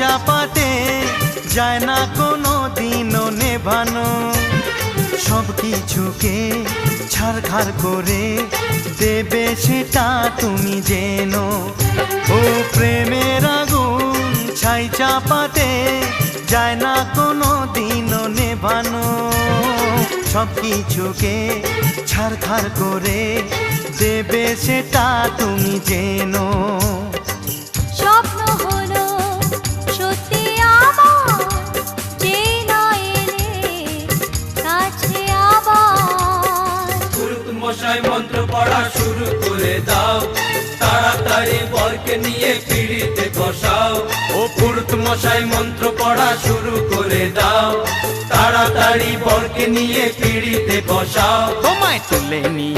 চাপাতে যায় না কোনো দিনও নেভানো। সব কিছুকে ছারখার করে দেবে সেটা তুমি জেনো। ও প্রেমের আগুন ছাই চাপাতে যায় না কোনো দিনও নেভানো। সব কিছুকে ছারখার করে দেবে সেটা তুমি জেনো। স্বপ্ন হলো সত্যি আমার, যে না এলে কাছে আবার। পুরুত মশাই মন্ত্র পড়া শুরু করে দাও, তাড়াতাড়ি বরকে নিয়ে পিড়িতে বসাও। ও পুরুত মশাই মন্ত্র পড়া শুরু করে দাও, তাড়াতাড়ি বরকে নিয়ে পিড়িতে বসাও। তোমায় তুলে নিয়ে